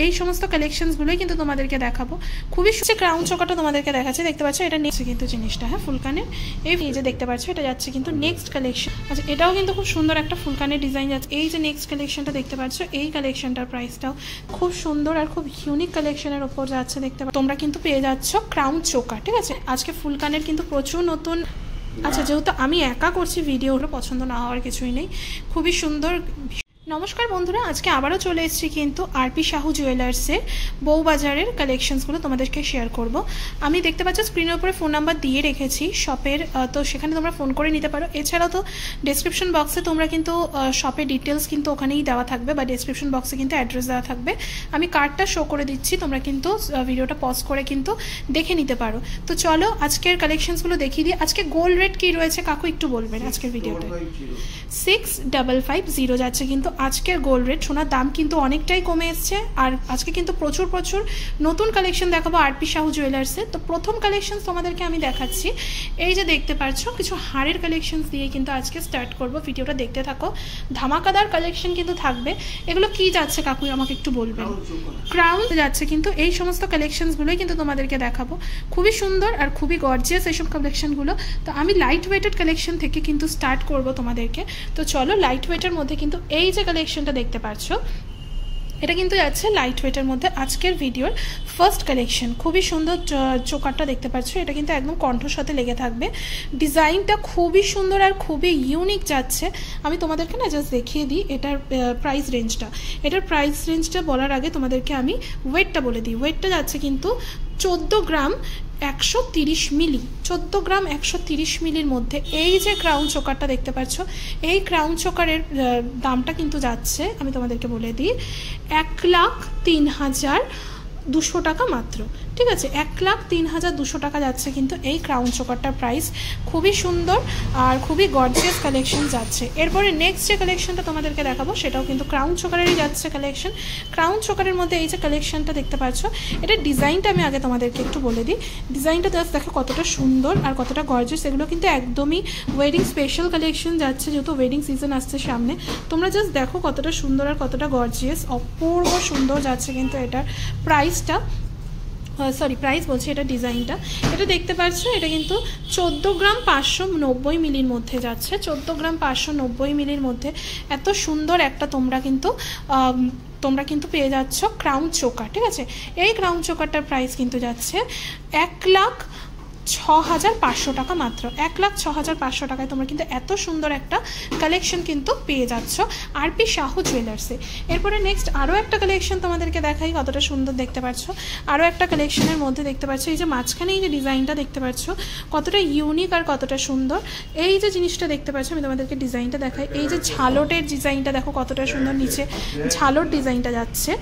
এই সমস্ত কালেকশনসগুলোই কিন্তু তোমাদেরকে দেখাবো। খুবই সুন্দর ক্রাউন চোকারটা তোমাদেরকে দেখাচ্ছে, দেখতে পাচ্ছ এটা নেক্সট কিন্তু জিনিসটা, হ্যাঁ ফুলকানের এই যে দেখতে পাচ্ছ এটা যাচ্ছে কিন্তু নেক্সট কালেকশন। আচ্ছা এটাও কিন্তু খুব সুন্দর একটা ফুলকানের ডিজাইন যাচ্ছে। এই যে নেক্সট কালেকশনটা দেখতে পাচ্ছ, এই কালেকশনটার প্রাইসটাও খুব সুন্দর আর খুব ইউনিক কালেকশনের ওপর যাচ্ছে, দেখতে পাচ্ছ তোমরা কিন্তু পেয়ে যাচ্ছ ক্রাউন চোকার। ঠিক আছে, আজকে ফুলকানের কিন্তু প্রচুর নতুন। আচ্ছা যেহেতু আমি একা করছি ভিডিওটা, পছন্দ না হওয়ার কিছুই নেই, খুবই সুন্দর। নমস্কার বন্ধুরা, আজকে আবারও চলে এসেছি কিন্তু আরপি সাহু জুয়েলার্সের বউবাজারের কালেকশনসগুলো তোমাদেরকে শেয়ার করব। আমি দেখতে পাচ্ছ স্ক্রিনের উপরে ফোন নাম্বার দিয়ে রেখেছি শপের, তো সেখানে তোমরা ফোন করে নিতে পারো। এছাড়াও তো ডেসক্রিপশন বক্সে তোমরা কিন্তু শপের ডিটেলস কিন্তু ওখানেই দেওয়া থাকবে, বা ডেসক্রিপশন বক্সে কিন্তু অ্যাড্রেস দেওয়া থাকবে। আমি কার্ডটা শো করে দিচ্ছি, তোমরা কিন্তু ভিডিওটা পজ করে কিন্তু দেখে নিতে পারো। তো চলো আজকের কালেকশনসগুলো দেখিয়ে দিই। আজকে গোল্ড রেট কী রয়েছে কাকু একটু বলবেন আজকের ভিডিওতে? 6550 যাচ্ছে কিন্তু আজকের গোল্ড রেট। সোনার দাম কিন্তু অনেকটাই কমে এসছে, আর আজকে কিন্তু প্রচুর নতুন কালেকশন দেখাবো আরপি সাহু জুয়েলার্সের। তো প্রথম কালেকশন তোমাদেরকে আমি দেখাচ্ছি, এই যে দেখতে পাচ্ছ কিছু হাড়ের কালেকশন দিয়ে কিন্তু আজকে স্টার্ট করব। ভিডিওটা দেখতে থাকো, ধামাকাদার কালেকশন কিন্তু থাকবে। এগুলো কি যাচ্ছে কাকু আমাকে একটু বলবেন? ক্রাউন যাচ্ছে কিন্তু এই সমস্ত কালেকশনসগুলোই কিন্তু তোমাদেরকে দেখাবো। খুবই সুন্দর আর খুবই গর্জিয়াস এইসব কালেকশনগুলো। তো আমি লাইট ওয়েটেড কালেকশন থেকে কিন্তু স্টার্ট করব তোমাদেরকে। তো চলো লাইট ওয়েটের মধ্যে কিন্তু এই যে কালেকশনটা দেখতে পাচ্ছ, এটা কিন্তু যাচ্ছে লাইট ওয়েটের মধ্যে আজকের ভিডিওর ফার্স্ট কালেকশন। খুবই সুন্দর চোকারটা দেখতে পাচ্ছ, এটা কিন্তু একদম কণ্ঠর সাথে লেগে থাকবে। ডিজাইনটা খুবই সুন্দর আর খুবই ইউনিক যাচ্ছে। আমি তোমাদেরকে না জাস্ট দেখিয়ে দিই এটার প্রাইস রেঞ্জটা। এটার প্রাইস রেঞ্জটা বলার আগে তোমাদেরকে আমি ওয়েটটা বলে দিই। ওয়েটটা যাচ্ছে কিন্তু 14 গ্রাম 130 মিলি, 14 গ্রাম 130 মিলির মধ্যে এই যে ক্রাউন চোকারটা দেখতে পাচ্ছ, এই ক্রাউন চোকারের দামটা কিন্তু যাচ্ছে, আমি তোমাদেরকে বলে দিই, 1,03,200 টাকা মাত্র। ঠিক আছে, 1,03,200 টাকা যাচ্ছে কিন্তু এই ক্রাউন চোকারটার প্রাইস। খুবই সুন্দর আর খুবই গর্জিয়াস কালেকশন যাচ্ছে। এরপরে নেক্সট যে কালেকশনটা তোমাদেরকে দেখাবো সেটাও কিন্তু ক্রাউন চোকারেরই যাচ্ছে কালেকশন। ক্রাউন চোকারের মধ্যে এই যে কালেকশনটা দেখতে পাচ্ছ, এটার ডিজাইনটা আমি আগে তোমাদেরকে একটু বলে দিই। ডিজাইনটা জাস্ট দেখো কতটা সুন্দর আর কতটা গর্জিয়াস। এগুলো কিন্তু একদমই ওয়েডিং স্পেশাল কালেকশন যাচ্ছে, যেহেতু ওয়েডিং সিজন আসছে সামনে। তোমরা জাস্ট দেখো কতটা সুন্দর আর কতটা গর্জিয়াস, অপূর্ব সুন্দর যাচ্ছে কিন্তু এটার প্রাইসটা। প্রাইস বলছি, এটা ডিজাইনটা এটা দেখতে পাচ্ছ, এটা কিন্তু 14 গ্রাম 590 মিলির মধ্যে যাচ্ছে। 14 গ্রাম 590 মিলির মধ্যে এত সুন্দর একটা তোমরা কিন্তু পেয়ে যাচ্ছ ক্রাউন চোকার। ঠিক আছে, এই ক্রাউন চোকারটার প্রাইস কিন্তু যাচ্ছে 1,06,500 টাকা মাত্র। 1,06,500 টাকায় তোমরা কিন্তু এত সুন্দর একটা কালেকশন কিন্তু পেয়ে যাচ্ছ আরপি সাহু জুয়েলার্সে। এরপরে নেক্সট আরও একটা কালেকশন তোমাদেরকে দেখাই, কতটা সুন্দর দেখতে পাচ্ছ। আরও একটা কালেকশনের মধ্যে দেখতে পাচ্ছ এই যে মাঝখানে এই যে ডিজাইনটা দেখতে পাচ্ছ, কতটা ইউনিক আর কতটা সুন্দর। এই যে জিনিসটা দেখতে পাচ্ছ, আমি তোমাদেরকে ডিজাইনটা দেখাই। এই যে ঝালটের ডিজাইনটা দেখো কতটা সুন্দর, নিচে ঝালট ডিজাইনটা যাচ্ছে।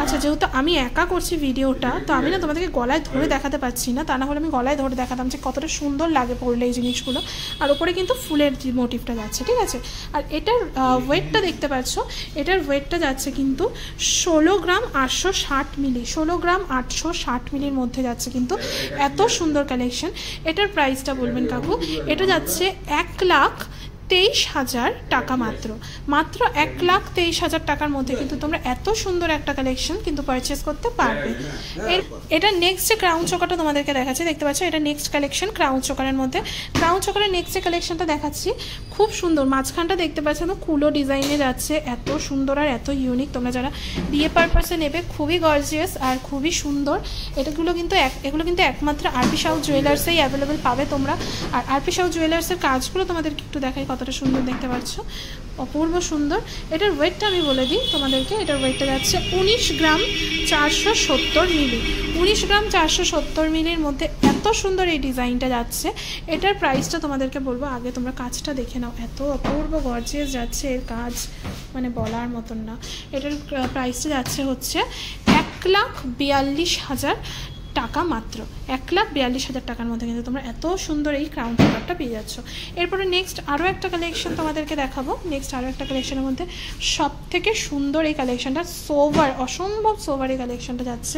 আচ্ছা যেহেতু আমি একা করছি ভিডিওটা, তো আমি না তোমাদেরকে গলায় ধরে দেখাতে পারছি না, তা না হলে আমি গলায় ধরে দেখাতাম যে কতটা সুন্দর লাগে পরলে এই জিনিসগুলো। আর ওপরে কিন্তু ফুলের মোটিভটা যাচ্ছে। ঠিক আছে, আর এটার ওয়েটটা দেখতে পাচ্ছ, এটার ওয়েটটা যাচ্ছে কিন্তু 16 গ্রাম 860 মিলি, 16 গ্রাম 860 মিলির মধ্যে যাচ্ছে কিন্তু এত সুন্দর কালেকশন। এটার প্রাইসটা বলবেন কাকু? এটা যাচ্ছে 1,23,000 টাকা মাত্র। 1,23,000 টাকার মধ্যে কিন্তু তোমরা এত সুন্দর একটা কালেকশন কিন্তু পারচেস করতে পারবে। এটা নেক্সট যে ক্রাউন চোকারটা তোমাদেরকে দেখাচ্ছি, দেখতে পাচ্ছ এটা নেক্সট কালেকশন ক্রাউন চোকারের মধ্যে। ক্রাউন চোকারের নেক্সট যে কালেকশনটা দেখাচ্ছি, খুব সুন্দর মাঝখানটা দেখতে পাচ্ছ তো কুলো ডিজাইনে যাচ্ছে, এত সুন্দর আর এত ইউনিক। তোমরা যারা বিয়ে পারপাসে নেবে, খুবই গর্জিয়াস আর খুবই সুন্দর। এগুলো কিন্তু একমাত্র আরপি সাহু জুয়েলার্সেই অ্যাভেলেবেল পাবে তোমরা। আর আরপি সাহু জুয়েলার্সের কাজগুলো তোমাদেরকে একটু দেখাই, কতটা সুন্দর দেখতে পাচ্ছ, অপূর্ব সুন্দর। এটার ওয়েটটা আমি বলে দিই তোমাদেরকে। এটার ওয়েটটা যাচ্ছে 19 গ্রাম 470 মিলি। 19 গ্রাম 470 মিলির মধ্যে এত সুন্দর এই ডিজাইনটা যাচ্ছে। এটার প্রাইসটা তোমাদেরকে বলবো, আগে তোমরা কাজটা দেখে নাও, এত অপূর্ব গর্জিয়াস যাচ্ছে এর কাজ, মানে বলার মতন না। এটার প্রাইসটা যাচ্ছে হচ্ছে 1,42,000 টাকা মাত্র। 1,42,000 টাকার মধ্যে কিন্তু তোমরা এত সুন্দর এই ক্রাউন চোকারটা পেয়ে যাচ্ছ। এরপরে নেক্সট আরও একটা কালেকশন তোমাদেরকে দেখাবো। নেক্সট আরও একটা কালেকশনের মধ্যে সব থেকে সুন্দর এই কালেকশনটা, সোভার, অসম্ভব সোভার এই কালেকশনটা যাচ্ছে।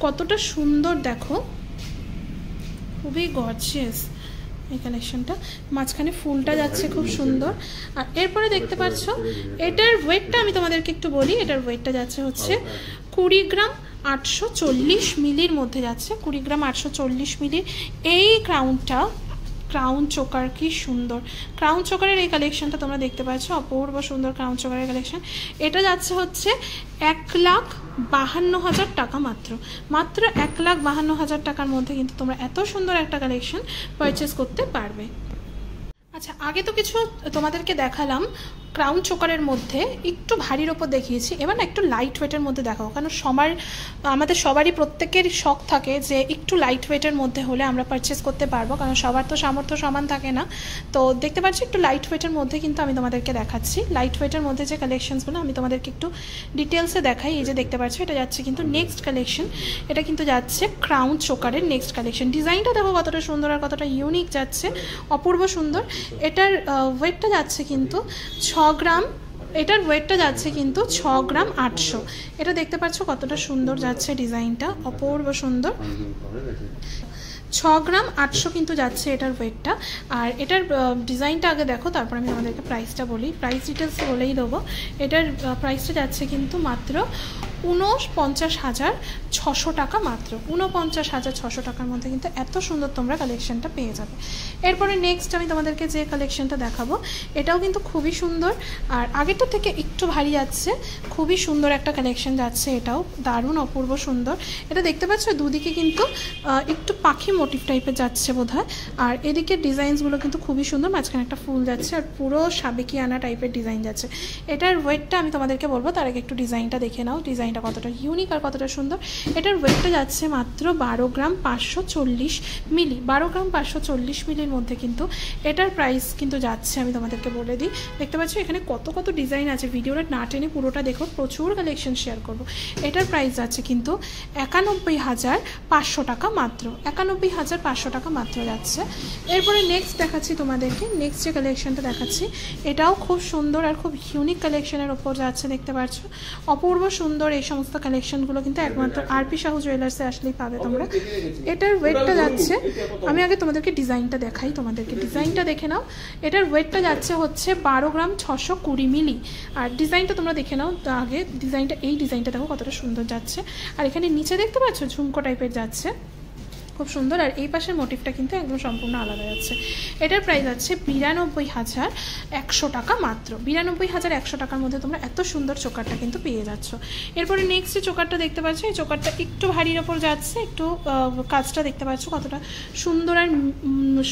কতটা সুন্দর দেখো, খুবই গর্জিয়াস এই কালেকশনটা। মাঝখানে ফুলটা যাচ্ছে খুব সুন্দর। আর এরপরে দেখতে পাচ্ছ এটার ওয়েটটা আমি তোমাদেরকে একটু বলি। এটার ওয়েটটা যাচ্ছে হচ্ছে 20 গ্রাম 840 মিলির মধ্যে যাচ্ছে, 20 গ্রাম 840 মিলির এই ক্রাউনটা, ক্রাউন চোকার, কি সুন্দর ক্রাউন চোকারের এই কালেকশনটা তোমরা দেখতে পাচ্ছ, অপূর্ব সুন্দর ক্রাউন চোকারের কালেকশন। এটা যাচ্ছে হচ্ছে 1,52,000 টাকা মাত্র, মাত্র 1,52,000 টাকার মধ্যে কিন্তু তোমরা এত সুন্দর একটা কালেকশন পারচেস করতে পারবে। আচ্ছা, আগে তো কিছু তোমাদেরকে দেখালাম ক্রাউন চোকারের মধ্যে একটু ভারীর ওপর দেখিয়েছি, এবার না একটু লাইট ওয়েটের মধ্যে দেখাবো, কারণ আমাদের সবারই প্রত্যেকের শখ থাকে যে একটু লাইট ওয়েটের মধ্যে হলে আমরা পারচেস করতে পারবো, কারণ সবার তো সামর্থ্য সমান থাকে না। তো দেখতে পাচ্ছি একটু লাইট ওয়েটের মধ্যে কিন্তু আমি তোমাদেরকে দেখাচ্ছি। লাইট ওয়েটের মধ্যে যে কালেকশনসগুলো আমি তোমাদেরকে একটু ডিটেলসে দেখাই। এই যে দেখতে পাচ্ছ, এটা যাচ্ছে কিন্তু নেক্সট কালেকশন, এটা কিন্তু যাচ্ছে ক্রাউন চোকারের নেক্সট কালেকশন। ডিজাইনটা দেখো কতটা সুন্দর আর কতটা ইউনিক যাচ্ছে, অপূর্ব সুন্দর। এটার ওয়েটটা যাচ্ছে কিন্তু 6 গ্রাম, এটার ওয়েটটা যাচ্ছে কিন্তু 6 গ্রাম 800। এটা দেখতে পাচ্ছ কতটা সুন্দর যাচ্ছে, ডিজাইনটা অপূর্ব সুন্দর। 6 গ্রাম 800 কিন্তু যাচ্ছে এটার ওয়েটটা। আর এটার ডিজাইনটা আগে দেখো, তারপর আমি আমাদেরকে প্রাইসটা বলি, প্রাইস ডিটেলস বলেই দেবো। এটার প্রাইসটা যাচ্ছে কিন্তু মাত্র 49,600 টাকা মাত্র, 49,600 টাকার মধ্যে কিন্তু এত সুন্দর তোমরা কালেকশনটা পেয়ে যাবে। এরপরে নেক্সট আমি তোমাদেরকে যে কালেকশনটা দেখাবো, এটাও কিন্তু খুবই সুন্দর, আর আগেরটা থেকে একটু ভারী যাচ্ছে, খুবই সুন্দর একটা কালেকশন যাচ্ছে, এটাও দারুণ অপূর্ব সুন্দর। এটা দেখতে পাচ্ছ দুদিকে কিন্তু একটু পাখি মোটিভ টাইপের যাচ্ছে বোধহয়, আর এদিকে ডিজাইনসগুলো কিন্তু খুবই সুন্দর, মাঝখানে একটা ফুল যাচ্ছে আর পুরো সাবেকিয়ানা টাইপের ডিজাইন যাচ্ছে। এটার ওয়েটটা আমি তোমাদেরকে বলবো, তার আগে একটু ডিজাইনটা দেখে নাও, ডিজাইনটা কতটা ইউনিক আর কতটা সুন্দর। এটার ওয়েটটা যাচ্ছে মাত্র 12 গ্রাম 540 মিলি, 12 গ্রাম 540 মিলির মধ্যে কিন্তু এটার প্রাইস কিন্তু যাচ্ছে, আমি তোমাদেরকে বলে দিই। দেখতে পাচ্ছ এখানে কত কত ডিজাইন আছে, ভিডিওটা না টেনে পুরোটা দেখো, প্রচুর কালেকশন শেয়ার করবো। এটার প্রাইস যাচ্ছে কিন্তু 91,500 টাকা মাত্র, 91,500 টাকা মাত্র যাচ্ছে। এরপরে নেক্সট দেখাচ্ছি তোমাদেরকে, নেক্সট যে কালেকশনটা দেখাচ্ছি এটাও খুব সুন্দর আর খুব ইউনিক কালেকশনের ওপর যাচ্ছে, দেখতে পাচ্ছ অপূর্ব সুন্দর। এই সমস্ত কালেকশনগুলো কিন্তু একমাত্র আরপি সাহু জুয়েলার্সে আসলেই পাবে তোমরা। এটার ওয়েটটা যাচ্ছে, আমি আগে তোমাদেরকে ডিজাইনটা দেখাই, তোমাদেরকে ডিজাইনটা দেখে নাও। এটার ওয়েটটা যাচ্ছে হচ্ছে 12 গ্রাম 620 মিলি, আর ডিজাইনটা তোমরা দেখে নাও আগে, ডিজাইনটা এই ডিজাইনটা দেখো কতটা সুন্দর যাচ্ছে। আর এখানে নিচে দেখতে পাচ্ছ ঝুমকো টাইপের যাচ্ছে, খুব সুন্দর। আর এই পাশের মোটিভটা কিন্তু একদম সম্পূর্ণ আলাদা যাচ্ছে। এটার প্রাইস আছে 92,100 টাকা মাত্র, 92,100 টাকার মধ্যে তোমরা এত সুন্দর চোকারটা কিন্তু পেয়ে যাচ্ছ। এরপরে নেক্সট যে চোকারটা দেখতে পাচ্ছ, এই চোকারটা একটু ভারীর ওপর যাচ্ছে, একটু কাজটা দেখতে পাচ্ছ কতটা সুন্দর আর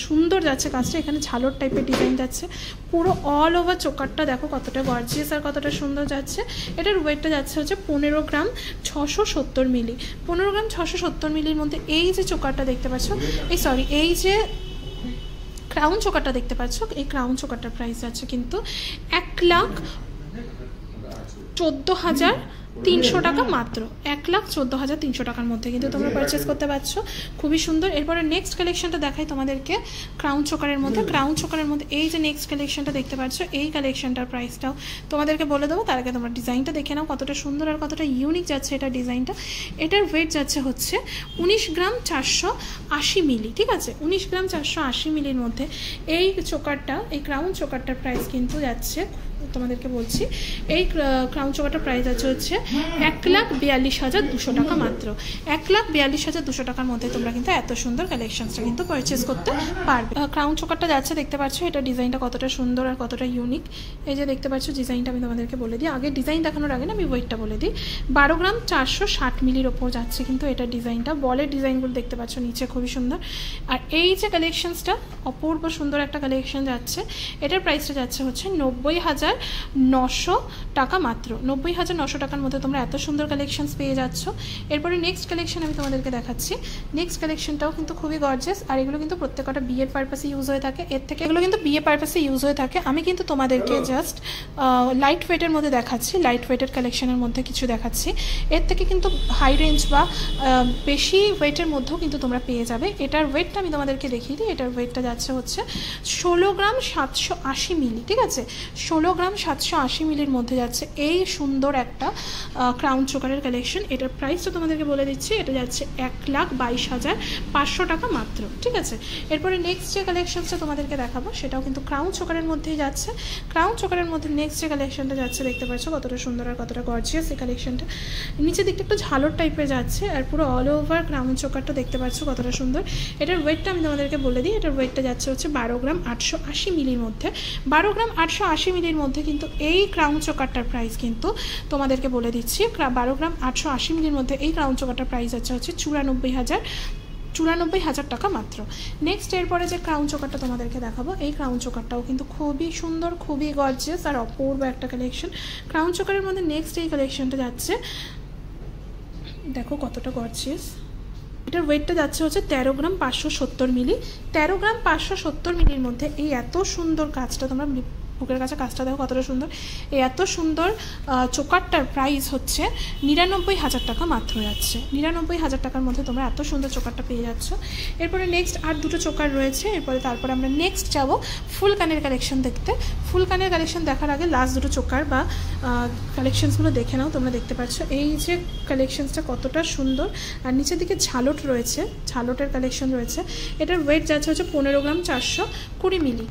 সুন্দর যাচ্ছে কাজটা। এখানে ঝালর টাইপের ডিজাইন যাচ্ছে, পুরো অল ওভার চোকারটা দেখো কতটা গর্জিয়াস আর কতটা সুন্দর যাচ্ছে। এটার ওয়েটটা যাচ্ছে হচ্ছে 15 গ্রাম 670 মিলি, 15 গ্রাম 670 মিলির মধ্যে এই যে চোকারটা দেখতে পাচ্ছ, এই যে ক্রাউন চোকারটা দেখতে পাচ্ছ, এই ক্রাউন চোকারটার প্রাইস আছে কিন্তু 1,14,300 টাকা মাত্র, 1,14,300 টাকার মধ্যে কিন্তু তোমরা পারচেস করতে পারছো, খুবই সুন্দর। এরপরে নেক্সট কালেকশনটা দেখাই তোমাদেরকে ক্রাউন চোকারের মধ্যে। ক্রাউন চোকারের মধ্যে এই যে নেক্সট কালেকশনটা দেখতে পাচ্ছ, এই কালেকশনটার প্রাইসটাও তোমাদেরকে বলে দেবো, তার আগে তোমরা ডিজাইনটা দেখে নাও কতটা সুন্দর আর কতটা ইউনিক যাচ্ছে এটা ডিজাইনটা। এটার ওয়েট যাচ্ছে হচ্ছে 19 গ্রাম 480 মিলি, ঠিক আছে, 19 গ্রাম 480 মিলির মধ্যে এই চোকারটা, এই ক্রাউন চোকারটার প্রাইস কিন্তু যাচ্ছে, তোমাদেরকে বলছি, এই ক্রাউন চোকারটার প্রাইস আছে হচ্ছে 1,42,200 টাকা মাত্র, 1,42,200 টাকার মধ্যে তোমরা কিন্তু এত সুন্দর কালেকশনসটা কিন্তু পারচেস করতে পারবে। ক্রাউন চোকারটা যাচ্ছে, দেখতে পাচ্ছ এটা ডিজাইনটা কতটা সুন্দর আর কতটা ইউনিক। এই যে দেখতে পাচ্ছ ডিজাইনটা আমি তোমাদেরকে বলে দিই, আগে ডিজাইন দেখানোর আগে না আমি ওয়েটটা বলে দিই। 12 গ্রাম 460 মিলির ওপর যাচ্ছে কিন্তু এটা ডিজাইনটা, বলের ডিজাইনগুলো দেখতে পাচ্ছ নিচে খুবই সুন্দর। আর এই যে কালেকশনসটা অপূর্ব সুন্দর একটা কালেকশন যাচ্ছে, এটার প্রাইসটা যাচ্ছে হচ্ছে 90,900 টাকা মাত্র, 90,900 টাকার মধ্যে তোমরা এত সুন্দর কালেকশনস পেয়ে যাচ্ছ। এরপরে নেক্সট কালেকশন আমি তোমাদেরকে দেখাচ্ছি, নেক্সট কালেকশনটাও কিন্তু খুবই গর্জিয়াস, আর এগুলো কিন্তু প্রত্যেকটা বিয়ের পারপাসে ইউজ হয়ে থাকে, এর থেকে এগুলো কিন্তু বিয়ে পারপাসে ইউজ হয়ে থাকে। আমি কিন্তু তোমাদেরকে জাস্ট লাইট ওয়েটের মধ্যে দেখাচ্ছি, লাইট ওয়েটের কালেকশনের মধ্যে কিছু দেখাচ্ছি, এর থেকে কিন্তু হাই রেঞ্জ বা বেশি ওয়েটের মধ্যেও কিন্তু তোমরা পেয়ে যাবে। এটার ওয়েটটা আমি তোমাদেরকে দেখিয়ে দিই, এটার ওয়েটটা যাচ্ছে হচ্ছে 16 গ্রাম 780 মিলি, ঠিক আছে, 16 গ্রাম গ্রাম 780 মিলির মধ্যে যাচ্ছে এই সুন্দর একটা ক্রাউন চোকারের কালেকশন। এটার প্রাইসটা তোমাদেরকে বলে দিচ্ছি, এটা যাচ্ছে 1,22,500 টাকা মাত্র, ঠিক আছে। এরপরে নেক্সট যে কালেকশনসটা তোমাদেরকে দেখাবো সেটাও কিন্তু ক্রাউন চোকারের মধ্যেই যাচ্ছে। ক্রাউন চোকারের মধ্যে নেক্সট যে কালেকশনটা যাচ্ছে দেখতে পাচ্ছ কতটা সুন্দর আর কতটা গর্জিয়াস এই কালেকশনটা। নিচের দিকটা একটু ঝালর টাইপের যাচ্ছে আর পুরো অল ওভার ক্রাউন চোকারটা দেখতে পাচ্ছ কতটা সুন্দর। এটার ওয়েটটা আমি তোমাদেরকে বলে দিই, এটার ওয়েটটা যাচ্ছে হচ্ছে 12 গ্রাম 880 মিলির মধ্যে। 12 গ্রাম 880 মিলির মধ্যে কিন্তু এই ক্রাউন চোকারটার প্রাইস কিন্তু তোমাদেরকে বলে দিচ্ছি, 12 গ্রাম 880 মিলির মধ্যে এই ক্রাউন চোকারটার প্রাইস যাচ্ছে হচ্ছে 94,000 টাকা মাত্র। নেক্সট এরপরে যে ক্রাউন চোকারটা তোমাদেরকে দেখাবো, এই ক্রাউন চোকারটাও কিন্তু খুবই সুন্দর, খুবই গর্জিয়াস আর অপূর্ব একটা কালেকশন। ক্রাউন চোকারের মধ্যে নেক্সট এই কালেকশনটা যাচ্ছে, দেখো কতটা গর্জিয়াস। এটার ওয়েটটা যাচ্ছে হচ্ছে 13 গ্রাম 570 মিলি। 13 গ্রাম 570 মিলির মধ্যে এই এত সুন্দর কাজটা, তোমরা বুকের কাছে কাজটা দেখো কতটা সুন্দর। এই এত সুন্দর চোকারটার প্রাইস হচ্ছে 99,000 টাকা মাত্র যাচ্ছে। 99,000 টাকার মধ্যে তোমরা এত সুন্দর চোকারটা পেয়ে যাচ্ছ। এরপরে নেক্সট আর দুটো চোকার রয়েছে, তারপরে আমরা নেক্সট যাবো ফুল কানের কালেকশন দেখতে। ফুল কানের কালেকশন দেখার আগে লাস্ট দুটো চোকার বা কালেকশনসগুলো দেখে নাও। তোমরা দেখতে পাচ্ছ এই যে কালেকশনসটা কতটা সুন্দর আর নিচের দিকে ঝালট রয়েছে, ঝালটের কালেকশন রয়েছে। এটার ওয়েট যাচ্ছে হচ্ছে 15 গ্রাম 420 মিলি।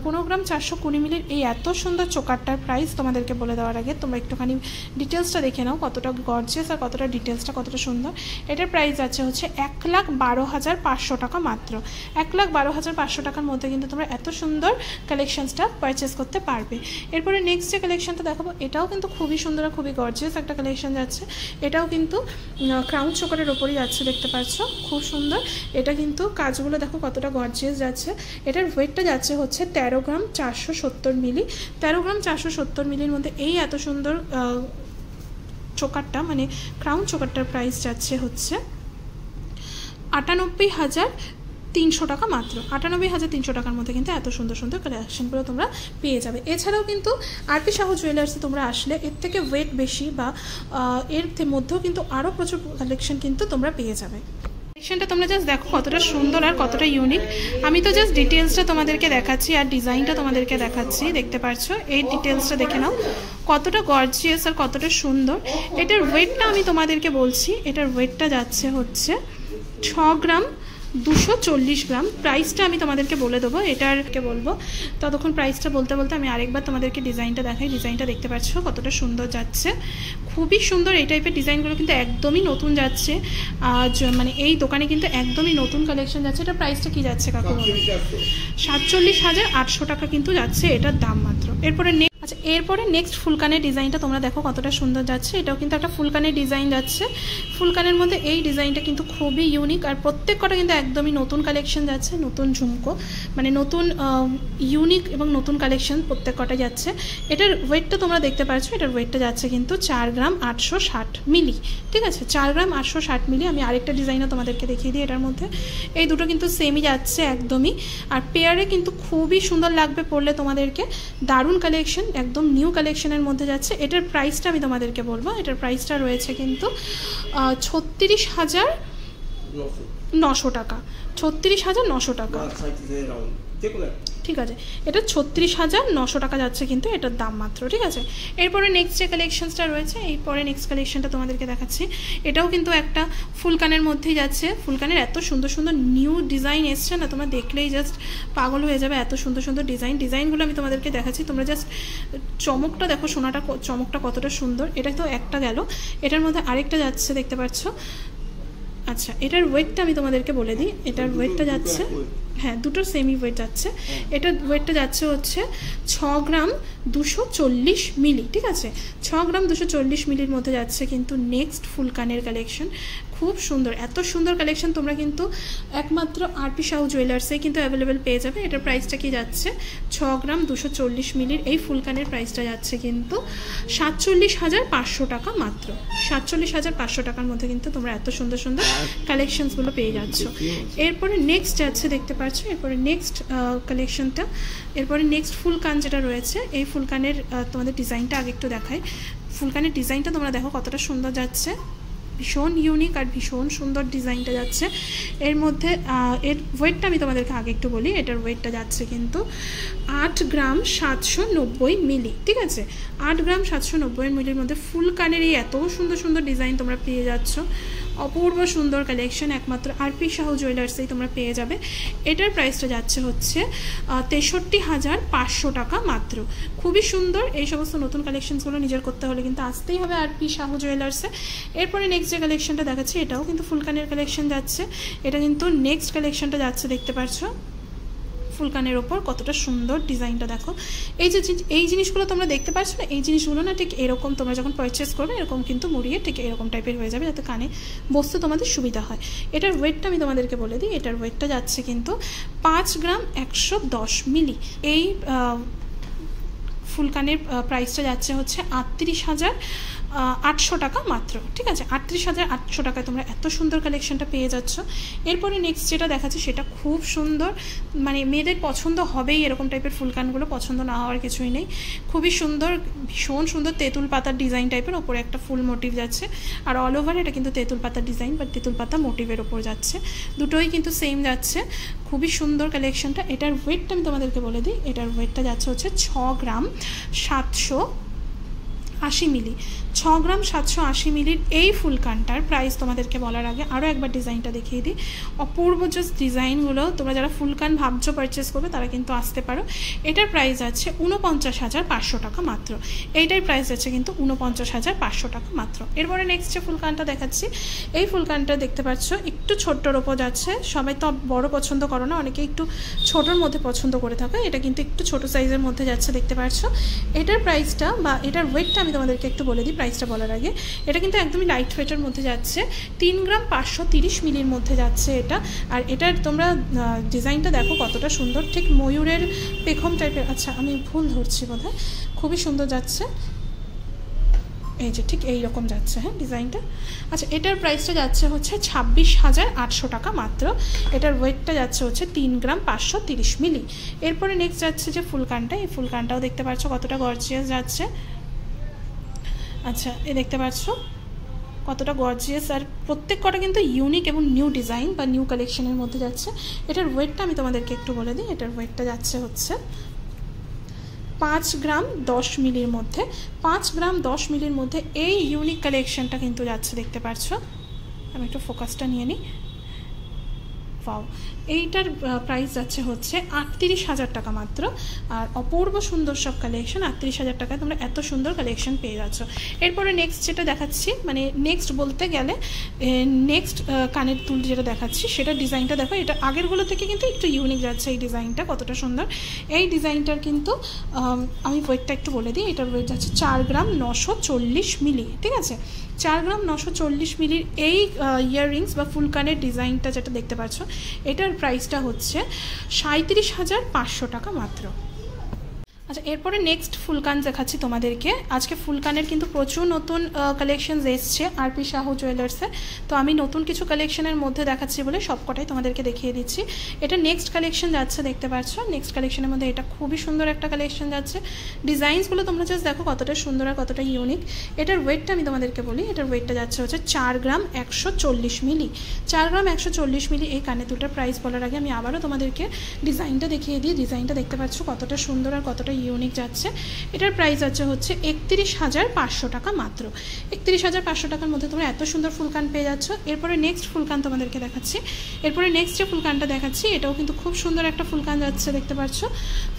15 গ্রাম 420 মিলির এই এত সুন্দর চোকারটার প্রাইস তোমাদেরকে বলে দেওয়ার আগে তোমরা একটুখানি ডিটেলসটা দেখে নাও কতটা গর্জিয়াস আর কতটা ডিটেলসটা কতটা সুন্দর। এটার প্রাইস যাচ্ছে হচ্ছে 1,12,500 টাকা মাত্র। 1,12,500 টাকার মধ্যে কিন্তু তোমরা এত সুন্দর কালেকশনসটা পারচেস করতে পারবে। এরপরে নেক্সট যে কালেকশনটা দেখাবো এটাও কিন্তু খুবই সুন্দর আর খুবই গর্জিয়াস একটা কালেকশন যাচ্ছে। এটাও কিন্তু ক্রাউন চোকারের ওপরই যাচ্ছে, দেখতে পাচ্ছ খুব সুন্দর। এটা কিন্তু কাজগুলো দেখো কতটা গর্জিয়াস যাচ্ছে। এটার ওয়েটটা যাচ্ছে হচ্ছে 13 গ্রাম 470 মিলি। 13 গ্রাম 470 মিলির মধ্যে এই এত সুন্দর চোকারটা মানে ক্রাউন চোকারটার প্রাইস যাচ্ছে হচ্ছে 98,300 টাকা মাত্র। 98,300 টাকার মধ্যে কিন্তু এত সুন্দর সুন্দর কালেকশনগুলো তোমরা পেয়ে যাবে। এছাড়াও কিন্তু আরপি সাহু জুয়েলার্সে তোমরা আসলে এর থেকে ওয়েট বেশি বা এর মধ্যেও কিন্তু আরও প্রচুর কালেকশন কিন্তু তোমরা পেয়ে যাবে। কালেকশনটা তোমরা জাস্ট দেখো কতটা সুন্দর আর কতটা ইউনিক। আমি তো জাস্ট ডিটেলসটা তোমাদেরকে দেখাচ্ছি আর ডিজাইনটা তোমাদেরকে দেখাচ্ছি, দেখতে পাচ্ছ এই ডিটেলসটা দেখে নাও কতটা গর্জিয়াস আর কতটা সুন্দর। এটার ওয়েটটা আমি তোমাদেরকে বলছি, এটার ওয়েটটা যাচ্ছে হচ্ছে 6 গ্রাম 240 গ্রাম। প্রাইসটা আমি তোমাদেরকে বলে দেবো, এটারকে বলবো। ততক্ষণ প্রাইসটা বলতে বলতে আমি আরেকবার তোমাদেরকে ডিজাইনটা দেখাই। ডিজাইনটা দেখতে পাচ্ছ কতটা সুন্দর যাচ্ছে, খুবই সুন্দর। এই টাইপের ডিজাইনগুলো কিন্তু একদমই নতুন যাচ্ছে, মানে এই দোকানে কিন্তু একদমই নতুন কালেকশন যাচ্ছে। এটা প্রাইসটা কি যাচ্ছে কাকু? 47,800 টাকা কিন্তু যাচ্ছে এটার দাম মাত্র। এরপরে নেক্সট ফুলকানের ডিজাইনটা তোমরা দেখো কতটা সুন্দর যাচ্ছে। এটাও কিন্তু একটা ফুলকানের ডিজাইন যাচ্ছে। ফুলকানের মধ্যে এই ডিজাইনটা কিন্তু খুবই ইউনিক আর প্রত্যেক কটা কিন্তু একদমই নতুন কালেকশন যাচ্ছে, নতুন ঝুমকো মানে নতুন ইউনিক এবং নতুন কালেকশন প্রত্যেক কটা যাচ্ছে। এটার ওয়েটটা তোমরা দেখতে পাচ্ছ, এটার ওয়েটটা যাচ্ছে কিন্তু 4 গ্রাম 860 মিলি, ঠিক আছে। 4 গ্রাম 860 মিলি। আমি আরেকটা ডিজাইনও তোমাদেরকে দেখিয়ে দিই। এটার মধ্যে এই দুটো কিন্তু সেমই যাচ্ছে একদমই, আর পেয়ারে কিন্তু খুবই সুন্দর লাগবে পরলে তোমাদেরকে। দারুণ কালেকশন, একদম নিউ কালেকশনের মধ্যে যাচ্ছে। এটার প্রাইসটা আমি তোমাদেরকে বলবো, এটার প্রাইসটা রয়েছে কিন্তু 36,900 টাকা। 36,900 টাকা, ঠিক আছে। এটা 36,900 টাকা যাচ্ছে কিন্তু এটার দাম মাত্র, ঠিক আছে। এরপরে নেক্সট যে কালেকশনসটা রয়েছে, এরপরে নেক্সট কালেকশনটা তোমাদেরকে দেখাচ্ছি। এটাও কিন্তু একটা ফুলকানের মধ্যেই যাচ্ছে। ফুলকানের এত সুন্দর সুন্দর নিউ ডিজাইন এসছে না, তোমরা দেখলেই জাস্ট পাগল হয়ে যাবে। এত সুন্দর সুন্দর ডিজাইনগুলো আমি তোমাদেরকে দেখাচ্ছি। তোমরা জাস্ট চমকটা দেখো, সোনাটা চমকটা কতটা সুন্দর। এটা তো একটা গেল, এটার মধ্যে আরেকটা যাচ্ছে দেখতে পাচ্ছ। আচ্ছা, এটার ওয়েটটা আমি তোমাদেরকে বলে দিই। এটার ওয়েটটা যাচ্ছে, হ্যাঁ দুটোর সেমি ওয়েট যাচ্ছে। এটার ওয়েটটা যাচ্ছে হচ্ছে 6 গ্রাম 240 মিলি, ঠিক আছে। 6 গ্রাম 240 মিলির মধ্যে যাচ্ছে কিন্তু নেক্সট ফুলকানের কালেকশন। খুব সুন্দর, এত সুন্দর কালেকশন তোমরা কিন্তু একমাত্র আরপি সাহু জুয়েলার্সে কিন্তু অ্যাভেলেবেল পেয়ে যাবে। এটার প্রাইসটা কি যাচ্ছে? 6 গ্রাম 240 মিলির এই ফুলকানের প্রাইসটা যাচ্ছে কিন্তু 47,500 টাকা মাত্র। 47,500 টাকার মধ্যে কিন্তু তোমরা এত সুন্দর সুন্দর কালেকশনসগুলো পেয়ে যাচ্ছ। এরপরে নেক্সট যাচ্ছে দেখতে পাচ্ছ, এরপরে নেক্সট কালেকশনটা, এরপরে নেক্সট ফুলকান যেটা রয়েছে, এই ফুলকানের তোমাদের ডিজাইনটা আগে একটু দেখাই। ফুলকানের ডিজাইনটা তোমরা দেখো কতটা সুন্দর যাচ্ছে। ভীষণ ইউনিক আর ভীষণ সুন্দর ডিজাইনটা যাচ্ছে। এর মধ্যে এর ওয়েটটা আমি তোমাদেরকে আগে একটু বলি। এটার ওয়েটটা যাচ্ছে কিন্তু 8 গ্রাম 790 মিলি, ঠিক আছে। 8 গ্রাম 790 মিলির মধ্যে ফুল কানের এই এত সুন্দর সুন্দর ডিজাইন তোমরা পেয়ে যাচ্ছ। অপূর্ব সুন্দর কালেকশন একমাত্র আরপি সাহু জুয়েলার্সেই তোমরা পেয়ে যাবে। এটার প্রাইসটা যাচ্ছে হচ্ছে 63,500 টাকা মাত্র। খুবই সুন্দর। এই সমস্ত নতুন কালেকশনসগুলো নিজের করতে হলে কিন্তু আসতেই হবে আরপি সাহু জুয়েলার্সে। এরপরে নেক্সট যে কালেকশনটা দেখাচ্ছি এটাও কিন্তু ফুলকানের কালেকশন যাচ্ছে। এটা কিন্তু নেক্সট কালেকশনটা যাচ্ছে, দেখতে পাচ্ছ ফুলকানের ওপর কতটা সুন্দর ডিজাইনটা দেখো। এই জিনিসগুলো তোমরা দেখতে পাচ্ছ না, এই জিনিসগুলো না ঠিক এরকম তোমরা যখন পারচেস করবে এরকম কিন্তু মুড়িয়ে ঠিক এরকম টাইপের হয়ে যাবে, যাতে কানে বসতে তোমাদের সুবিধা হয়। এটার ওয়েটটা আমি তোমাদেরকে বলে দিই। এটার ওয়েটটা যাচ্ছে কিন্তু 5 গ্রাম 110 মিলি। এই ফুলকানের প্রাইসটা যাচ্ছে হচ্ছে 38,800 টাকা মাত্র, ঠিক আছে। 38,800 টাকায় তোমরা এত সুন্দর কালেকশনটা পেয়ে যাচ্ছ। এরপরে নেক্সট যেটা দেখাচ্ছি সেটা খুব সুন্দর, মানে মেয়েদের পছন্দ হবেই এরকম টাইপের ফুলকানগুলো, পছন্দ না হওয়ার কিছুই নেই। খুবই সুন্দর, ভীষণ সুন্দর তেঁতুল পাতার ডিজাইন টাইপের, ওপরে একটা ফুল মোটিভ যাচ্ছে। আর অল ওভার এটা কিন্তু তেঁতুল পাতার ডিজাইন বা তেঁতুল পাতা মোটিভের ওপর যাচ্ছে, দুটোই কিন্তু সেম যাচ্ছে। খুবই সুন্দর কালেকশনটা। এটার ওয়েটটা আমি তোমাদেরকে বলে দিই। এটার ওয়েটটা যাচ্ছে হচ্ছে 6 গ্রাম 780 মিলি। 6 গ্রাম 780 মিলির এই ফুলকানটার প্রাইস তোমাদেরকে বলার আগে আরও একবার ডিজাইনটা দেখিয়ে দিই। অপূর্ব জাস্ট ডিজাইনগুলো, তোমরা যারা ফুলকান ভাবছো পারচেস করবে তারা কিন্তু আসতে পারো। এটার প্রাইস আছে 49,500 টাকা মাত্র। এইটার প্রাইস আছে কিন্তু 49,500 টাকা মাত্র। এরপরে নেক্সট যে ফুলকানটা দেখাচ্ছি, এই ফুলকানটা দেখতে পাচ্ছ একটু ছোট্টর ওপর যাচ্ছে। সবাই তো বড় পছন্দ করো না, অনেকে একটু ছোটোর মধ্যে পছন্দ করে থাকে। এটা কিন্তু একটু ছোট সাইজের মধ্যে যাচ্ছে, দেখতে পাচ্ছ। এটার প্রাইসটা বা এটার ওয়েটটা আমি তোমাদেরকে একটু বলে দিই প্রাইসটা বলার আগে। এটা কিন্তু একদমই লাইট ওয়েটের মধ্যে যাচ্ছে, 3 গ্রাম 530 মিলির মধ্যে যাচ্ছে এটা। আর এটার তোমরা ডিজাইনটা দেখো কতটা সুন্দর, ঠিক ময়ূরের পেখম টাইপের। আচ্ছা আমি ভুল ধরছি বোধহয়, খুবই সুন্দর যাচ্ছে। এই যে ঠিক এইরকম যাচ্ছে, হ্যাঁ ডিজাইনটা। আচ্ছা এটার প্রাইসটা যাচ্ছে হচ্ছে 26,800 টাকা মাত্র। এটার ওয়েটটা যাচ্ছে হচ্ছে 3 গ্রাম 530 মিলি। এরপরে নেক্সট যাচ্ছে যে ফুলকানটা, এই ফুলকানটাও দেখতে পাচ্ছ কতটা গর্জিয়াস যাচ্ছে। আচ্ছা এ দেখতে পাচ্ছ কতটা গর্জিয়াস, আর প্রত্যেক কটা কিন্তু ইউনিক এবং নিউ ডিজাইন বা নিউ কালেকশনের মধ্যে যাচ্ছে। এটার ওয়েটটা আমি তোমাদেরকে একটু বলে দিই। এটার ওয়েটটা যাচ্ছে হচ্ছে 5 গ্রাম 10 মিলির মধ্যে। 5 গ্রাম 10 মিলির মধ্যে এই ইউনিক কালেকশনটা কিন্তু যাচ্ছে, দেখতে পাচ্ছ। আমি একটু ফোকাসটা নিয়ে নিই। পাও এইটার প্রাইস যাচ্ছে হচ্ছে 38,000 টাকা মাত্র। আর অপূর্ব সুন্দর সব কালেকশন 38,000 টাকায় তোমরা এত সুন্দর কালেকশন পেয়ে যাচ্ছ। এরপরে নেক্সট যেটা দেখাচ্ছি, মানে নেক্সট বলতে গেলে নেক্সট কানের দুল যেটা দেখাচ্ছি সেটা ডিজাইনটা দেখো। এটা আগেরগুলো থেকে কিন্তু একটু ইউনিক যাচ্ছে। এই ডিজাইনটা কতটা সুন্দর। এই ডিজাইনটার কিন্তু আমি ওয়েটটা একটু বলে দিই। এটার ওয়েট যাচ্ছে 4 গ্রাম 940 মিলি, ঠিক আছে। 4 গ্রাম 940 মিলির এই ইয়াররিংস বা ফুলকানের ডিজাইনটা যেটা দেখতে পাচ্ছ, এটার প্রাইসটা হচ্ছে 37,500 টাকা মাত্র। আচ্ছা এরপরে নেক্সট ফুলকান দেখাচ্ছি তোমাদেরকে। আজকে ফুলকানের কিন্তু প্রচুর নতুন কালেকশনস এসছে আরপি সাহু জুয়েলার্সে। তো আমি নতুন কিছু কালেকশনের মধ্যে দেখাচ্ছি বলে সবকটাই তোমাদেরকে দেখিয়ে দিচ্ছি। এটা নেক্সট কালেকশন যাচ্ছে, দেখতে পাচ্ছ। নেক্সট কালেকশনের মধ্যে এটা খুবই সুন্দর একটা কালেকশন যাচ্ছে। ডিজাইনসগুলো তোমরা জাস্ট দেখো কতটা সুন্দর আর কতটা ইউনিক। এটার ওয়েটটা আমি তোমাদেরকে বলি। এটার ওয়েটটা যাচ্ছে হচ্ছে 4 গ্রাম 140 মিলি। 4 গ্রাম 140 মিলি এই কানে দুটার প্রাইস বলার আগে আমি আবারও তোমাদেরকে ডিজাইনটা দেখিয়ে দিই। ডিজাইনটা দেখতে পাচ্ছ কতটা সুন্দর আর কতটা ইউনিক যাচ্ছে। এটার প্রাইস আছে হচ্ছে 31,500 টাকা মাত্র। 31,500 টাকার মধ্যে তোমরা এত সুন্দর ফুলকান পেয়ে যাচ্ছ। এরপরে নেক্সট ফুলকান তোমাদেরকে দেখাচ্ছি। এরপরে নেক্সট যে ফুলকানটা দেখাচ্ছি এটাও কিন্তু খুব সুন্দর একটা ফুলকান যাচ্ছে, দেখতে পাচ্ছ।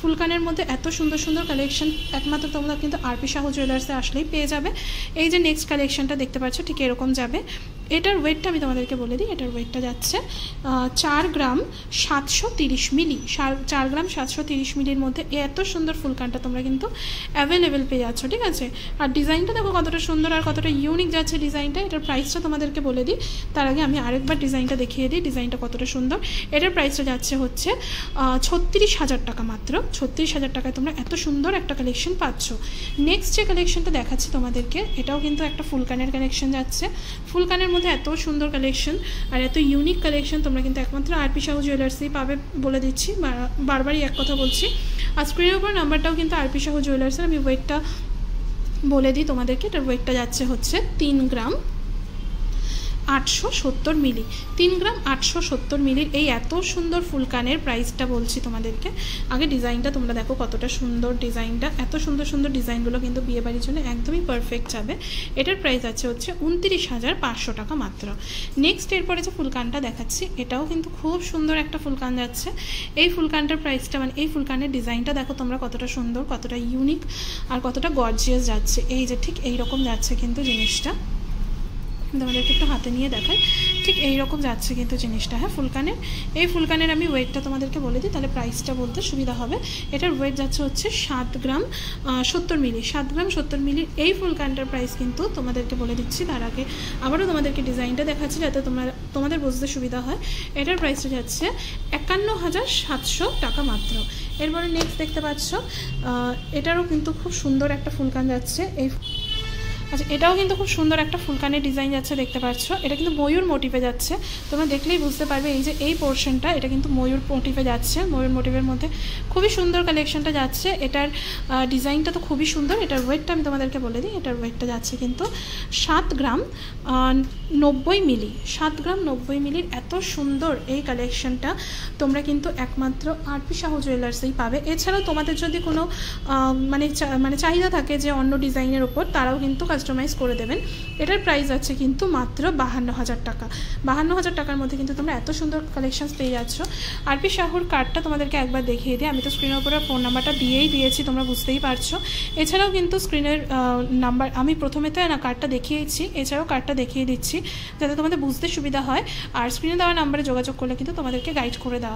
ফুলকানের মধ্যে এত সুন্দর সুন্দর কালেকশন একমাত্র তোমরা কিন্তু আরপি সাহু জুয়েলার্সে আসলেই পেয়ে যাবে। এই যে নেক্সট কালেকশনটা দেখতে পাচ্ছ ঠিক এরকম যাবে। এটার ওয়েটটা আমি তোমাদেরকে বলে দিই। এটার ওয়েটটা যাচ্ছে 4 গ্রাম 730 মিলি। 4 গ্রাম 730 মিলির মধ্যে এত সুন্দর ফুলকানটা তোমরা কিন্তু অ্যাভেলেবেল পেয়ে যাচ্ছ, ঠিক আছে। আর ডিজাইনটা দেখো কতটা সুন্দর আর কতটা ইউনিক যাচ্ছে ডিজাইনটা। এটার প্রাইসটা তোমাদেরকে বলে দিই তার আগে আমি আরেকবার ডিজাইনটা দেখিয়ে দিই। ডিজাইনটা কতটা সুন্দর। এটার প্রাইসটা যাচ্ছে হচ্ছে 36,000 টাকা মাত্র। 36,000 টাকায় তোমরা এত সুন্দর একটা কালেকশন পাচ্ছ। নেক্সট যে কালেকশনটা দেখাচ্ছি তোমাদেরকে এটাও কিন্তু একটা ফুলকানের কালেকশন যাচ্ছে। ফুলকানের মধ্যে এত সুন্দর কালেকশন আর এত ইউনিক কালেকশন তোমরা কিন্তু একমাত্র আরপি সাহু জুয়েলার্সেই পাবে বলে দিচ্ছি, বারবারই এক কথা বলছি। আর স্ক্রিনের উপর নাম্বারটাও কিন্তু আরপি সাহু জুয়েলার্সের। আমি ওয়েটটা বলে দিই তোমাদেরকে। এটার ওয়েটটা যাচ্ছে হচ্ছে 3 গ্রাম 870 মিলি, 3 গ্রাম 870 মিলির এই এত সুন্দর ফুলকানের প্রাইসটা বলছি তোমাদেরকে। আগে ডিজাইনটা তোমরা দেখো কতটা সুন্দর ডিজাইনটা, এত সুন্দর সুন্দর ডিজাইনগুলো কিন্তু বিয়েবাড়ির জন্য একদমই পারফেক্ট যাবে। এটার প্রাইস আছে হচ্ছে 29,500 টাকা মাত্র। নেক্সট এরপরে যে ফুলকানটা দেখাচ্ছি এটাও কিন্তু খুব সুন্দর একটা ফুলকান যাচ্ছে। এই ফুলকানটার প্রাইসটা মানে এই ফুলকানের ডিজাইনটা দেখো তোমরা কতটা সুন্দর, কতটা ইউনিক আর কতটা গর্জিয়াস যাচ্ছে। এই যে ঠিক এইরকম যাচ্ছে কিন্তু জিনিসটা, তোমাদেরকে একটু হাতে নিয়ে দেখাই, ঠিক এইরকম যাচ্ছে কিন্তু জিনিসটা। হ্যাঁ, ফুলকানের এই ফুলকানের আমি ওয়েটটা তোমাদেরকে বলে দিই, তাহলে প্রাইসটা বলতে সুবিধা হবে। এটার ওয়েট যাচ্ছে হচ্ছে 7 গ্রাম 70 মিলি, 7 গ্রাম 70 মিলি। এই ফুলকানটার প্রাইস কিন্তু তোমাদেরকে বলে দিচ্ছি, তার আগে আবারও তোমাদেরকে ডিজাইনটা দেখাচ্ছি যাতে তোমাদের বুঝতে সুবিধা হয়। এটার প্রাইসটা যাচ্ছে 51,700 টাকা মাত্র। এরপরে নেক্সট দেখতে পাচ্ছ এটারও কিন্তু খুব সুন্দর একটা ফুলকান যাচ্ছে। আচ্ছা, এটাও কিন্তু খুব সুন্দর একটা ফুলকানের ডিজাইন যাচ্ছে, দেখতে পাচ্ছ। এটা কিন্তু ময়ূর মোটিভে যাচ্ছে, তোমরা দেখলেই বুঝতে পারবে। এই যে এই পোর্শনটা এটা কিন্তু ময়ূর মোটিভে যাচ্ছে, ময়ূর মোটিভের মধ্যে খুবই সুন্দর কালেকশনটা যাচ্ছে। এটার ডিজাইনটা তো খুবই সুন্দর। এটার ওয়েটটা আমি তোমাদেরকে বলে দিই, এটার ওয়েটটা যাচ্ছে কিন্তু 7 গ্রাম 90 মিলি, 7 গ্রাম 90 মিলির এত সুন্দর এই কালেকশনটা তোমরা কিন্তু একমাত্র আরপি সাহু জুয়েলার্সেই পাবে। এছাড়াও তোমাদের যদি কোনো মানে চাহিদা থাকে যে অন্য ডিজাইনের ওপর, তারাও কিন্তু কাস্টমাইজ করে দেবেন। এটার প্রাইস আছে কিন্তু মাত্র 52,000 টাকা। 52,000 টাকার মধ্যে কিন্তু তোমরা এত সুন্দর কালেকশনস পেয়ে যাচ্ছ। আরপি সাহুর কার্ডটা তোমাদেরকে একবার দেখিয়ে দিই, আমি তো স্ক্রিনের উপরে ফোন নাম্বারটা দিয়েই দিয়েছি, তোমরা বুঝতেই পারছো। এছাড়াও কিন্তু স্ক্রিনের নাম্বার আমি প্রথমে তো কার্ডটা দেখিয়েছি, এছাড়াও কার্ডটা দেখিয়ে দিচ্ছি যাতে তোমাদের বুঝতে সুবিধা হয়। আর স্ক্রিনে দেওয়া নাম্বারে যোগাযোগ করলে কিন্তু তোমাদেরকে গাইড করে দেওয়া